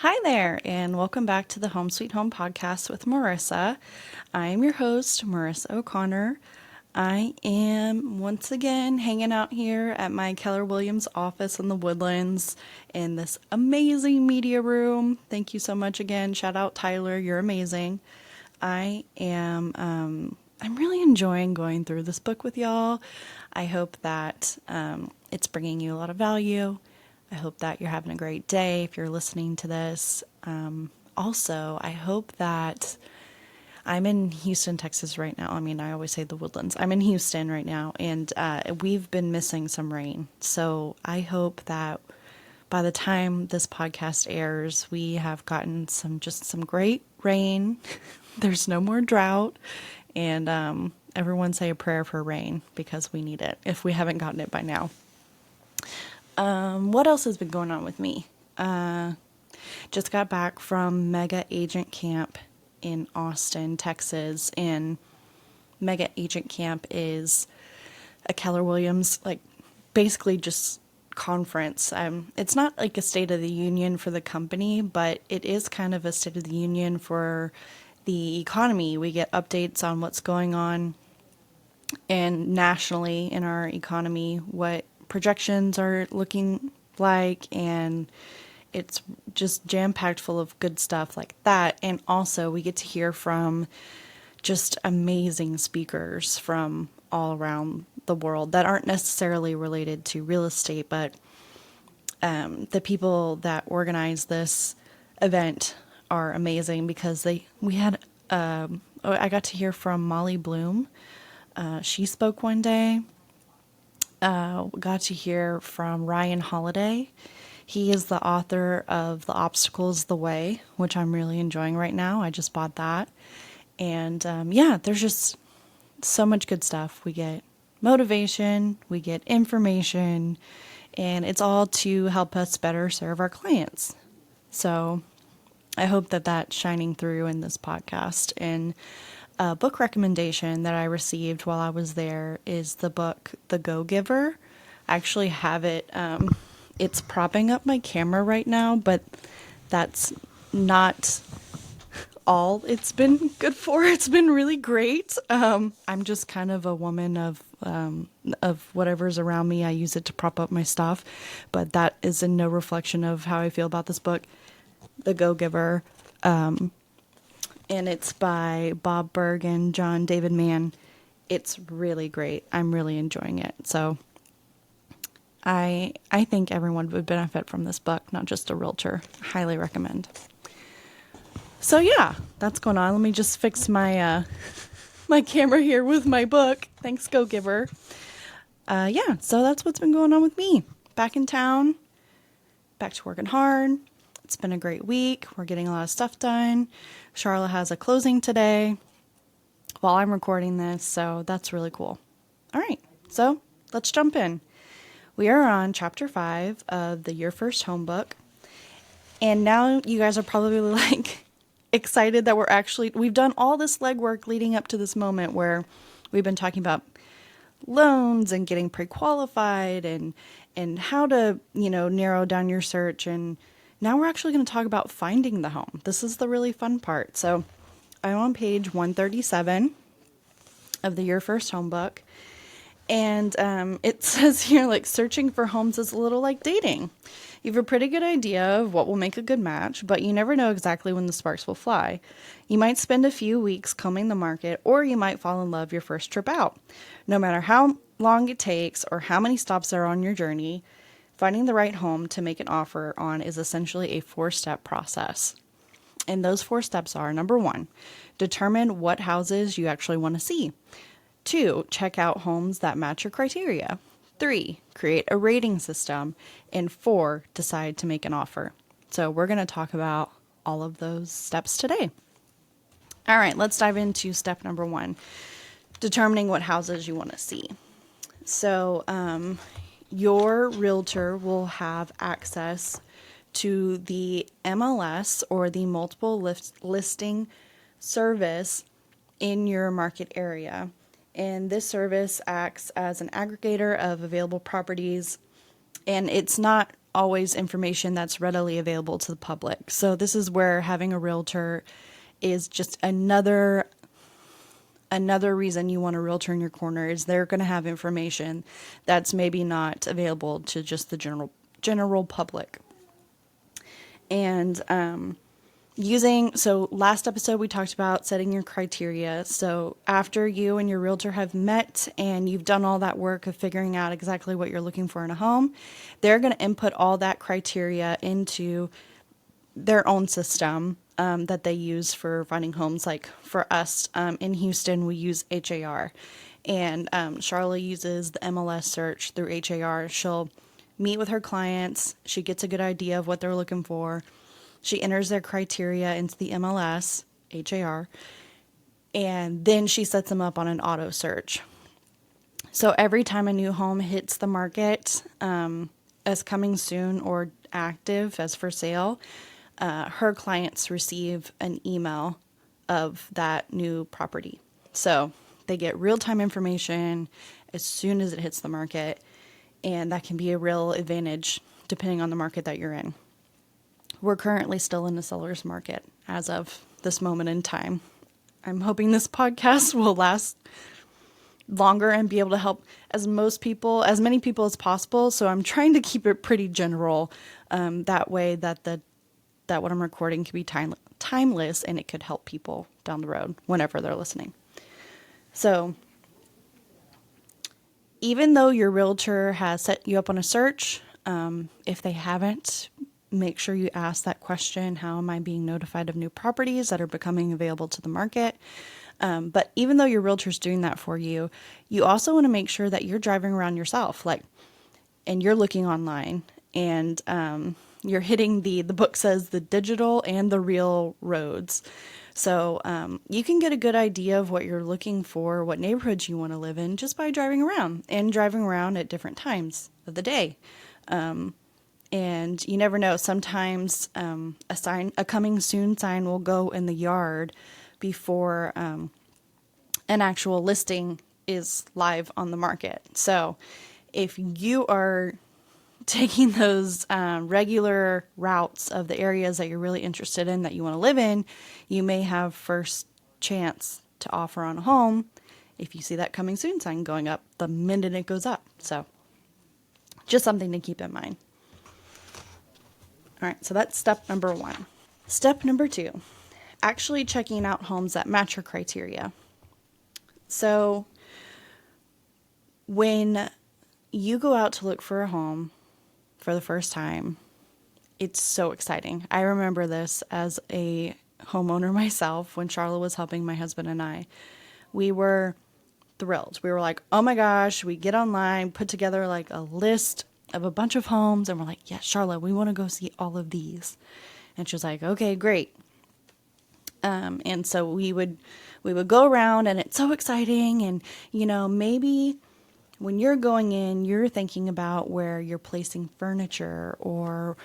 Hi there, and welcome back to the Home Sweet Home podcast with Marissa. I am your host, Marissa O'Connor. I am once again hanging out here at my Keller Williams office in the Woodlands in this amazing media room. Thank you so much again. Shout out Tyler, you're amazing. I'm really enjoying going through this book with y'all. I hope that it's bringing you a lot of value. I hope that you're having a great day if you're listening to this. Also, I hope that I'm in Houston, Texas right now. I mean, I always say the Woodlands. I'm in Houston right now, and we've been missing some rain. So I hope that by the time this podcast airs, we have gotten some great rain. There's no more drought, and everyone say a prayer for rain because we need it if we haven't gotten it by now. What else has been going on with me? Just got back from Mega Agent Camp in Austin, Texas, and Mega Agent Camp is a Keller Williams, basically just conference. It's not like a State of the Union for the company, but it is kind of a State of the Union for the economy. We get updates on what's going on and nationally in our economy, what projections are looking like, and it's just jam-packed full of good stuff like that. And also we get to hear from just amazing speakers from all around the world that aren't necessarily related to real estate, but the people that organize this event are amazing because I got to hear from Molly Bloom. She spoke one day. Got to hear from Ryan Holiday. He is the author of The Obstacle is the Way, which I'm really enjoying right now. I just bought that. And there's just so much good stuff. We get motivation, we get information, and it's all to help us better serve our clients. So I hope that that's shining through in this podcast. And a book recommendation that I received while I was there is the book The Go-Giver. I actually have it. It's propping up my camera right now, but that's not all it's been good for. It's been really great. I'm just kind of a woman of whatever's around me. I use it to prop up my stuff, but that is in no reflection of how I feel about this book, The Go-Giver. And it's by Bob Berg and John David Mann. It's really great. I'm really enjoying it. So I think everyone would benefit from this book, not just a realtor. Highly recommend. So yeah, that's going on. Let me just fix my my camera here with my book. Thanks, Go-Giver. So that's what's been going on with me. Back in town, back to working hard. It's been a great week. We're getting a lot of stuff done. Charlotte has a closing today while I'm recording this, so that's really cool. All right, so let's jump in. We are on chapter 5 of the Your First Home book. And now you guys are probably excited that we've done all this legwork leading up to this moment where we've been talking about loans and getting pre-qualified and how to, narrow down your search. And now we're actually going to talk about finding the home. This is the really fun part. So I'm on page 137 of the Your First Home book. And it says here, searching for homes is a little like dating. You have a pretty good idea of what will make a good match, but you never know exactly when the sparks will fly. You might spend a few weeks combing the market, or you might fall in love your first trip out. No matter how long it takes or how many stops there are on your journey, finding the right home to make an offer on is essentially a 4-step process. And those 4 steps are, number 1, determine what houses you actually want to see. 2, check out homes that match your criteria. 3, create a rating system. And 4, decide to make an offer. So we're going to talk about all of those steps today. All right, let's dive into step number 1, determining what houses you want to see. So your realtor will have access to the MLS or the multiple listing service in your market area. And this service acts as an aggregator of available properties, and it's not always information that's readily available to the public. So this is where having a realtor is just another reason you want a realtor in your corner, is they're going to have information that's maybe not available to just the general public. And so last episode we talked about setting your criteria. So after you and your realtor have met and you've done all that work of figuring out exactly what you're looking for in a home, they're going to input all that criteria into their own system that they use for finding homes. Like for us in Houston, we use HAR, and Charlotte uses the MLS search through HAR. She'll meet with her clients. She gets a good idea of what they're looking for. She enters their criteria into the MLS, HAR, and then she sets them up on an auto search. So every time a new home hits the market as coming soon or active as for sale, her clients receive an email of that new property. So they get real-time information as soon as it hits the market, and that can be a real advantage depending on the market that you're in. We're currently still in the seller's market as of this moment in time. I'm hoping this podcast will last longer and be able to help as many people as possible. So I'm trying to keep it pretty general, that way that what I'm recording can be timeless, and it could help people down the road whenever they're listening. So even though your realtor has set you up on a search, if they haven't, make sure you ask that question: how am I being notified of new properties that are becoming available to the market? But even though your realtor's doing that for you, you also want to make sure that you're driving around yourself, and you're looking online, and you're hitting the book says the digital and the real roads. So you can get a good idea of what you're looking for, what neighborhoods you want to live in, just by driving around at different times of the day. And you never know. Sometimes a coming soon sign will go in the yard before an actual listing is live on the market. So if you are taking those regular routes of the areas that you're really interested in, that you want to live in, you may have first chance to offer on a home if you see that coming soon sign going up the minute it goes up. So just something to keep in mind. All right, so that's step number 1. Step number 2, actually checking out homes that match your criteria. So when you go out to look for a home for the first time, it's so exciting. I remember this as a homeowner myself when Charlotte was helping my husband and I. We were thrilled. We were like, oh my gosh, we get online, put together like a list of a bunch of homes, and we're like, yeah, Charlotte, we want to go see all of these. And she was like, okay, great. And so we would go around, and it's so exciting. And, maybe when you're going in, you're thinking about where you're placing furniture, or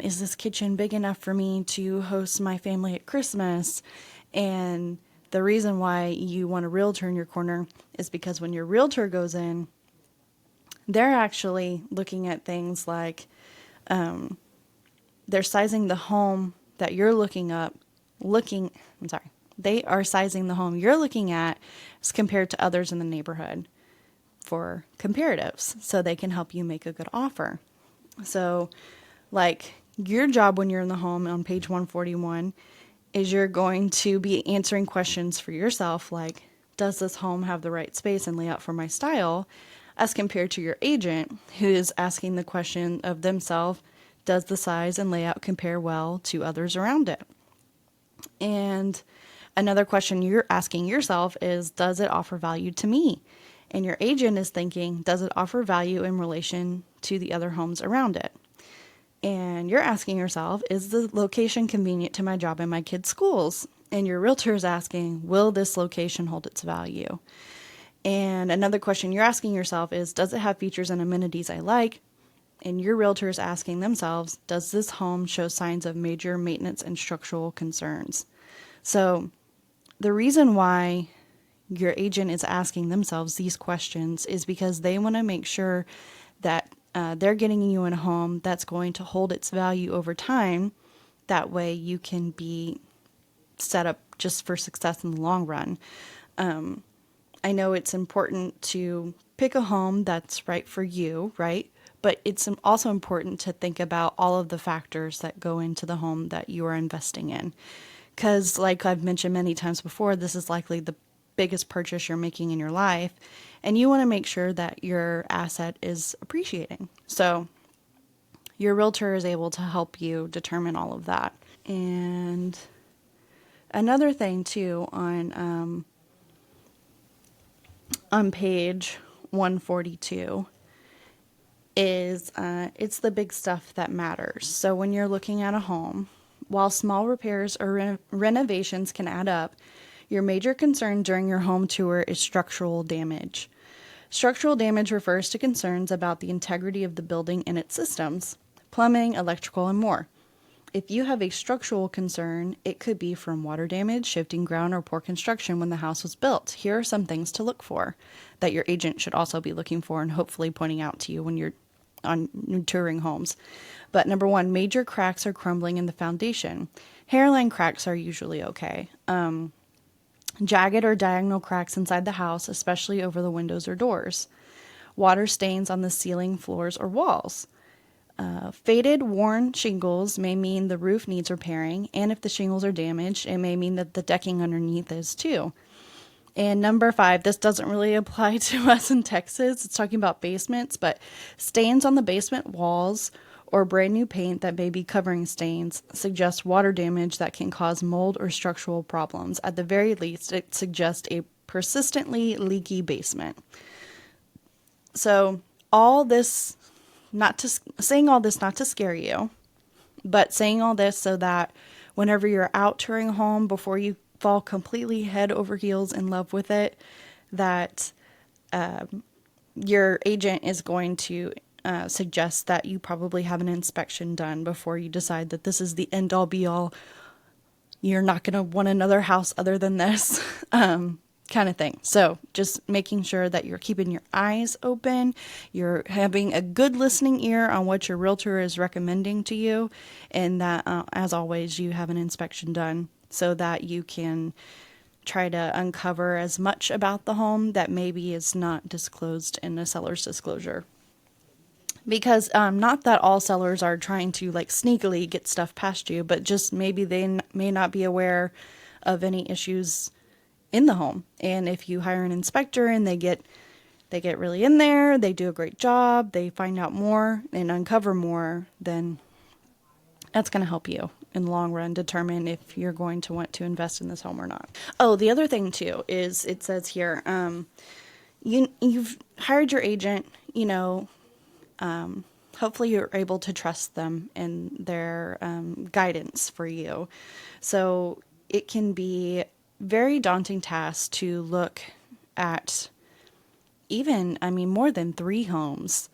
is this kitchen big enough for me to host my family at Christmas? And the reason why you want a realtor in your corner is because when your realtor goes in, they're actually looking at things like they're sizing the home that you're they are sizing the home you're looking at as compared to others in the neighborhood for comparatives, so they can help you make a good offer. So like your job when you're in the home on page 141 is you're going to be answering questions for yourself, like, does this home have the right space and layout for my style? As compared to your agent, who is asking the question of themselves, does the size and layout compare well to others around it? And another question you're asking yourself is, does it offer value to me? And your agent is thinking, does it offer value in relation to the other homes around it? And you're asking yourself, is the location convenient to my job and my kids' schools? And your realtor is asking, will this location hold its value? And another question you're asking yourself is, does it have features and amenities I like? And your realtor is asking themselves, does this home show signs of major maintenance and structural concerns? So the reason why your agent is asking themselves these questions is because they want to make sure that they're getting you in a home that's going to hold its value over time. That way you can be set up just for success in the long run. I know it's important to pick a home that's right for you, right? But it's also important to think about all of the factors that go into the home that you are investing in. Because, like I've mentioned many times before, this is likely the biggest purchase you're making in your life, and you want to make sure that your asset is appreciating. So, your realtor is able to help you determine all of that. And another thing, too, on page 142 is it's the big stuff that matters. So when you're looking at a home, while small repairs or renovations can add up, your major concern during your home tour is structural damage. Structural damage refers to concerns about the integrity of the building and its systems, plumbing, electrical, and more. If you have a structural concern, it could be from water damage, shifting ground, or poor construction when the house was built. Here are some things to look for that your agent should also be looking for and hopefully pointing out to you when you're on touring homes. But number one, major cracks are crumbling in the foundation. Hairline cracks are usually okay. Jagged or diagonal cracks inside the house, especially over the windows or doors. Water stains on the ceiling, floors, or walls. Faded, worn shingles may mean the roof needs repairing, and if the shingles are damaged, it may mean that the decking underneath is too. And number 5, this doesn't really apply to us in Texas. It's talking about basements, but stains on the basement walls or brand new paint that may be covering stains suggest water damage that can cause mold or structural problems. At the very least, it suggests a persistently leaky basement. So all this, saying all this not to scare you, but saying all this so that whenever you're out touring a home, before you fall completely head over heels in love with it, that your agent is going to suggest that you probably have an inspection done before you decide that this is the end all be all. You're not going to want another house other than this. Kind of thing. So just making sure that you're keeping your eyes open, you're having a good listening ear on what your realtor is recommending to you, and that, as always, you have an inspection done so that you can try to uncover as much about the home that maybe is not disclosed in a seller's disclosure. Because not that all sellers are trying to like sneakily get stuff past you, but just maybe they may not be aware of any issues in the home. And if you hire an inspector and they get really in there, they do a great job, they find out more and uncover more, then that's going to help you in the long run determine if you're going to want to invest in this home or not. Oh, the other thing too is it says here, you've hired your agent, hopefully you're able to trust them and their guidance for you. So it can be very daunting task to look at more than 3 homes.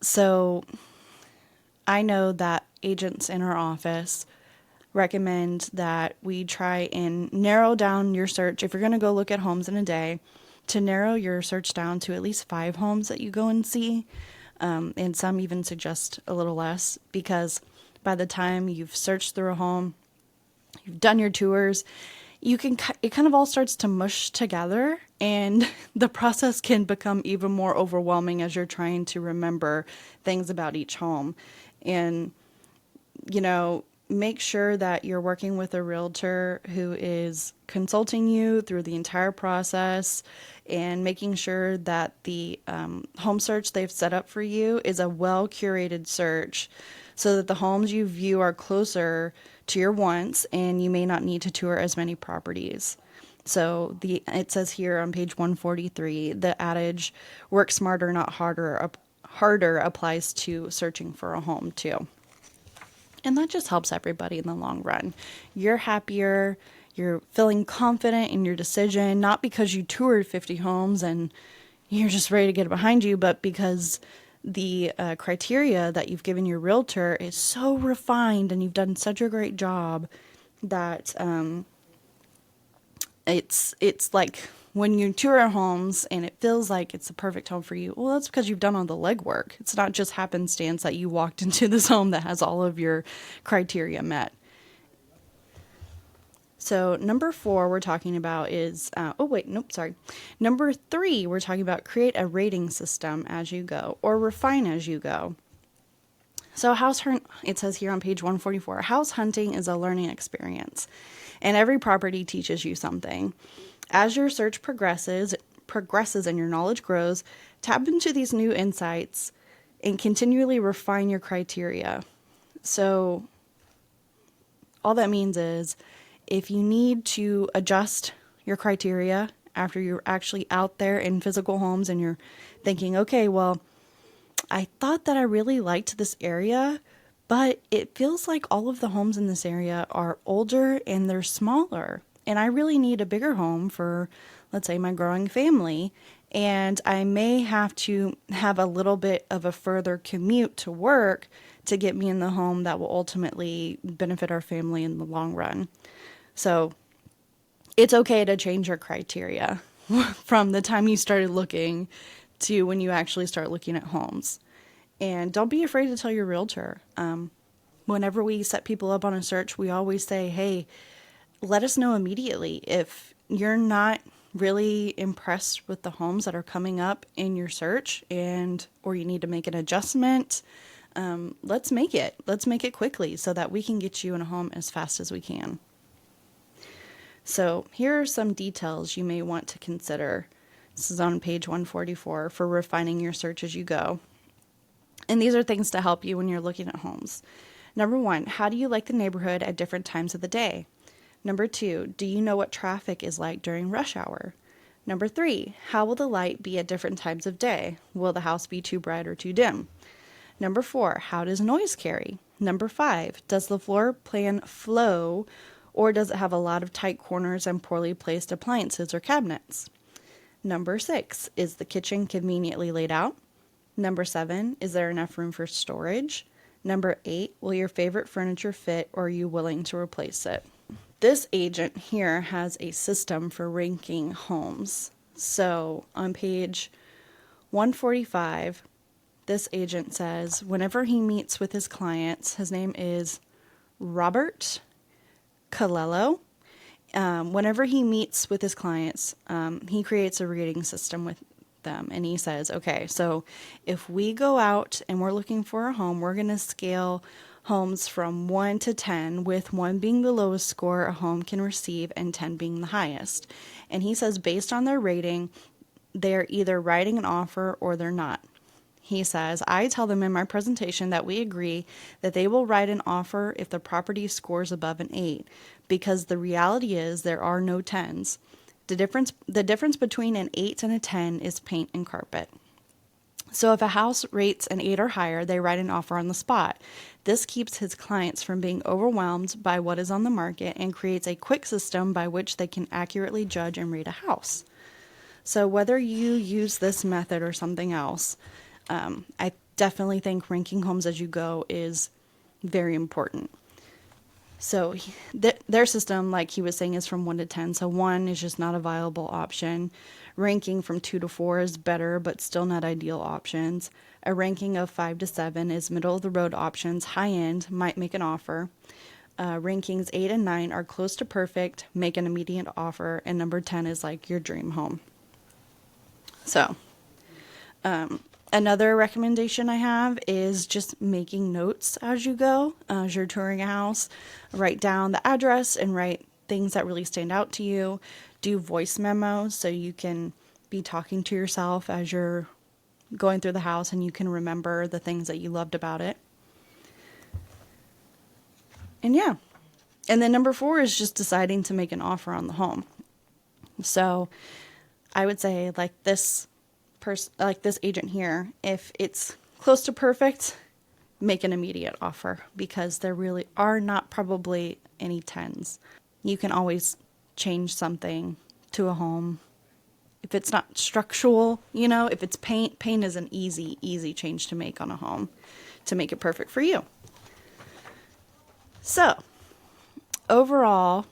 So I know that agents in our office recommend that we try and narrow down your search. If you're going to go look at homes in a day, to narrow your search down to at least 5 homes that you go and see. And some even suggest a little less, because by the time you've searched through a home, you've done your tours, it kind of all starts to mush together, and the process can become even more overwhelming as you're trying to remember things about each home. And, make sure that you're working with a realtor who is consulting you through the entire process and making sure that the home search they've set up for you is a well-curated search so that the homes you view are closer to your wants and you may not need to tour as many properties. So it says here on page 143, the adage, work smarter, not harder applies to searching for a home too. And that just helps everybody in the long run. You're happier, you're feeling confident in your decision, not because you toured 50 homes and you're just ready to get it behind you, but because the criteria that you've given your realtor is so refined and you've done such a great job that it's like when you tour homes and it feels like it's the perfect home for you, well, that's because you've done all the legwork. It's not just happenstance that you walked into this home that has all of your criteria met. So number 4 we're talking about is, Number 3, we're talking about create a rating system as you go or refine as you go. So it says here on page 144, house hunting is a learning experience, and every property teaches you something. As your search progresses and your knowledge grows, tap into these new insights and continually refine your criteria. So all that means is if you need to adjust your criteria after you're actually out there in physical homes and you're thinking, okay, well, I thought that I really liked this area, but it feels like all of the homes in this area are older and they're smaller. And I really need a bigger home for, let's say, my growing family. And I may have to have a little bit of a further commute to work to get me in the home that will ultimately benefit our family in the long run. So it's okay to change your criteria from the time you started looking to when you actually start looking at homes. And don't be afraid to tell your realtor. Whenever we set people up on a search, we always say, hey, let us know immediately if you're not really impressed with the homes that are coming up in your search or you need to make an adjustment. Let's make it quickly so that we can get you in a home as fast as we can. So here are some details you may want to consider. This is on page 144 for refining your search as you go. And these are things to help you when you're looking at homes. Number 1, how do you like the neighborhood at different times of the day? Number 2, do you know what traffic is like during rush hour? Number 3, how will the light be at different times of day? Will the house be too bright or too dim? Number 4, how does noise carry? Number 5, does the floor plan flow, or does it have a lot of tight corners and poorly placed appliances or cabinets? Number 6, is the kitchen conveniently laid out? Number 7, is there enough room for storage? Number 8, will your favorite furniture fit, or are you willing to replace it? This agent here has a system for ranking homes. So on page 145, this agent says whenever he meets with his clients, his name is Robert Colello. Whenever he meets with his clients, he creates a rating system with them. And he says, okay, so if we go out and we're looking for a home, we're going to scale homes from 1 to 10, with 1 being the lowest score a home can receive and 10 being the highest. And he says based on their rating, they're either writing an offer or they're not. He says, I tell them in my presentation that we agree that they will write an offer if the property scores above an 8, because the reality is there are no 10s. The difference between an 8 and a 10 is paint and carpet. So if a house rates an 8 or higher, they write an offer on the spot. This keeps his clients from being overwhelmed by what is on the market and creates a quick system by which they can accurately judge and rate a house. So whether you use this method or something else, I definitely think ranking homes as you go is very important. So their system, like he was saying, is from 1 to 10. So 1 is just not a viable option. Ranking from 2 to 4 is better, but still not ideal options. A ranking of 5 to 7 is middle of the road options. High end might make an offer. Rankings 8 and 9 are close to perfect, make an immediate offer. And number 10 is like your dream home. So, another recommendation I have is just making notes as you go. As you're touring a house, write down the address and write things that really stand out to you. Do voice memos so you can be talking to yourself as you're going through the house and you can remember the things that you loved about it. And yeah. And then number 4 is just deciding to make an offer on the home. So I would say like this agent here, if it's close to perfect, make an immediate offer, because there really are not probably any 10s. You can always change something to a home. If it's not structural, if it's paint is an easy change to make on a home to make it perfect for you. So overall,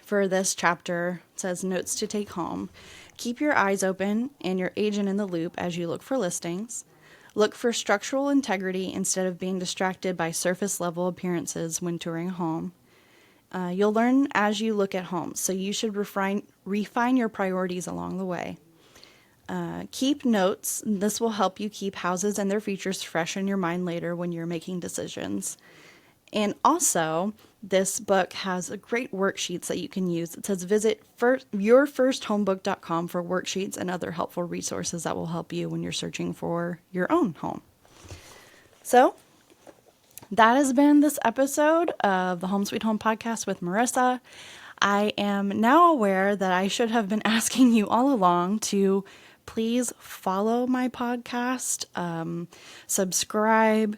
for this chapter, it says notes to take home. Keep your eyes open and your agent in the loop as you look for listings. Look for structural integrity instead of being distracted by surface level appearances when touring a home. You'll learn as you look at homes, so you should refine your priorities along the way. Keep notes. This will help you keep houses and their features fresh in your mind later when you're making decisions. And also, this book has great worksheets that you can use. It says visit yourfirsthomebook.com for worksheets and other helpful resources that will help you when you're searching for your own home. So, that has been this episode of the Home Sweet Home podcast with Marissa. I am now aware that I should have been asking you all along to please follow my podcast, subscribe,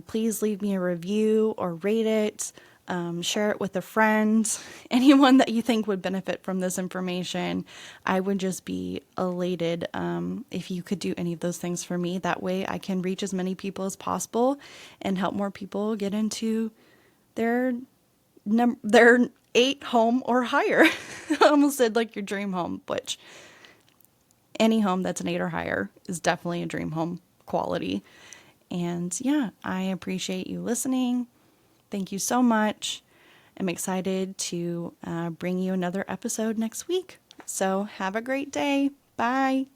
please leave me a review or rate it, share it with a friend, anyone that you think would benefit from this information. I would just be elated if you could do any of those things for me. That way I can reach as many people as possible and help more people get into their 8 home or higher. I almost said like your dream home, which any home that's an 8 or higher is definitely a dream home quality. And yeah, I appreciate you listening. Thank you so much. I'm excited to bring you another episode next week. So have a great day. Bye.